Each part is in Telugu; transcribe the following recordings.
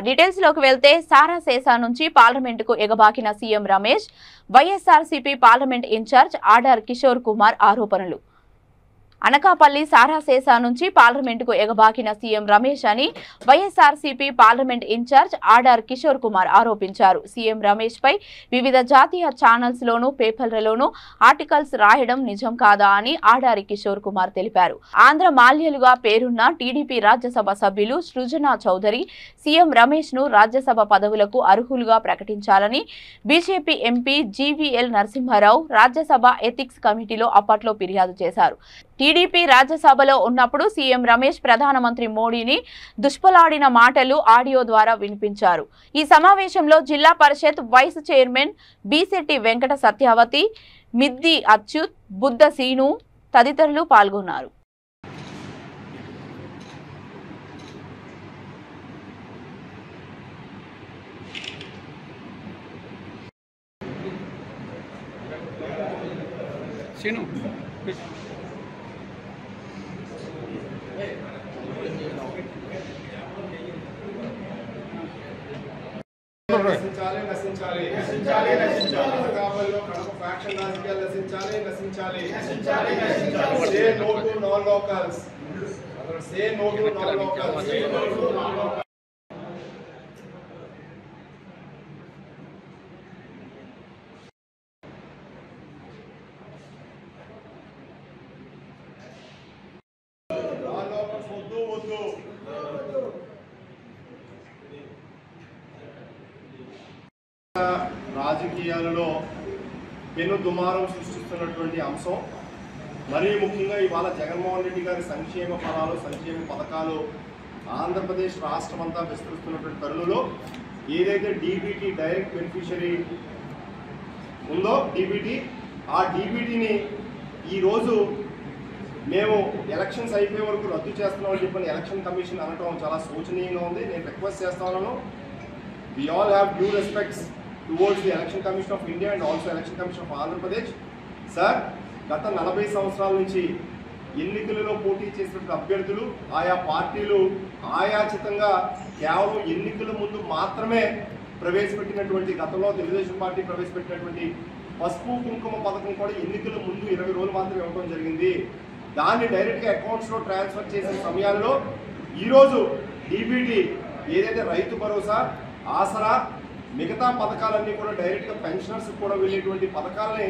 డీటెయిల్స్ లోకి వెళ్తే సారా సేసా నుంచి పార్లమెంటుకు ఎగబాకిన CM Ramesh, YSRCP parliament incharge order Kishore Kumar ఆరోపణలు. అనకాపల్లి సారా సేసా నుంచి పార్లమెంటుకు ఎగబాకిన సీఎం రమేష్ అని YSRCP parliament incharge order Kishore Kumar ఆరోపించారు. సీఎం రమేష్ పై వివిధ జాతీయ ఛానల్స్ లోను పేపర్లలోనూ ఆర్టికల్స్ రాయడం నిజం కాదా అని ఆడారి కిషోర్ కుమార్ తెలిపారు. ఆంధ్ర మాల్యలుగా పేరున్న టీడీపీ రాజ్యసభ సభ్యులు సృజనా చౌదరి సీఎం రమేష్ ను రాజ్యసభ పదవులకు అర్హులుగా ప్రకటించాలని BJP MP GVL Narasimha Rao Rajya Sabha ethics కమిటీలో అప్పట్లో ఫిర్యాదు చేశారు. టీడీపీ రాజ్యసభలో ఉన్నప్పుడు సీఎం రమేష్ ప్రధానమంత్రి మోడీని దుష్పలాడిన మాటలు ఆడియో ద్వారా వినిపించారు. ఈ సమావేశంలో జిల్లా పరిషత్ వైస్ చైర్మన్ బీశెట్టి వెంకట సత్యావతి, మిద్ది అచ్యుత్, బుద్ధ సీను తదితరులు పాల్గొన్నారు. నశించాలి నశించాలి నశించాలి నశించాలి అనకాపల్లిలో కడప ఫ్యాక్షన్ రాజకీయాలు నశించాలి నశించాలి నశించాలి నశించాలి say no to non locals say no to non locals say no to non locals non locals వద్దు వద్దు రాజకీయాలలో పెను దుమారం సృష్టిస్తున్నటువంటి అంశం. మరీ ముఖ్యంగా ఇవాళ జగన్మోహన్ రెడ్డి గారి సంక్షేమ ఫలాలు, సంక్షేమ పథకాలు ఆంధ్రప్రదేశ్ రాష్ట్రం అంతా విస్తరిస్తున్నటువంటి తరుణంలో ఏదైతే డీబీటీ డైరెక్ట్ బెనిఫిషరీ ఉందో ఆ డీబీటీని ఈరోజు మేము ఎలక్షన్స్ అయిపోయే వరకు రద్దు చేస్తున్నామని చెప్పని ఎలక్షన్ కమిషన్ అనటం చాలా శోచనీయంగా ఉంది. నేను రిక్వెస్ట్ చేస్తా ఉన్నాను, we all have due respects towards the Election Commission of India and also Election Commission of Andhra Pradesh. Sir, గత 40 సంవత్సరాల నుంచి ఎన్నికలలో పోటీ చేసినటువంటి అభ్యర్థులు ఆయా పార్టీలు ఆయాచితంగా కేవలం ఎన్నికల ముందు మాత్రమే ప్రవేశపెట్టినటువంటి, గతంలో తెలుగుదేశం పార్టీ ప్రవేశపెట్టినటువంటి పసుపు కుంకుమ పథకం కూడా ఎన్నికల ముందు 20 రోజులు మాత్రమే ఇవ్వడం జరిగింది. దాన్ని డైరెక్ట్గా అకౌంట్స్లో ట్రాన్స్ఫర్ చేసిన సమయాల్లో ఈరోజు డీబీటీ ఏదైతే రైతు భరోసా, ఆసరా, మిగతా పథకాలన్నీ కూడా డైరెక్ట్గా పెన్షనర్స్ కూడా వెళ్ళేటువంటి పథకాలని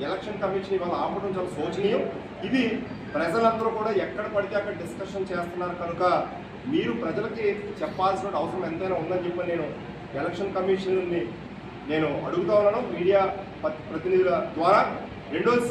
ఎలక్షన్ కమిషన్ ఇవాళ ఆపడం చాలా శోచనీయం. ఇది ప్రజలందరూ కూడా ఎక్కడ పడితే అక్కడ డిస్కషన్ చేస్తున్నారు కనుక మీరు ప్రజలకి చెప్పాల్సిన అవసరం ఎంతైనా ఉందని చెప్పి నేను ఎలక్షన్ కమిషన్ని నేను అడుగుతా ఉన్నాను మీడియా ప్రతినిధుల ద్వారా. రెండోది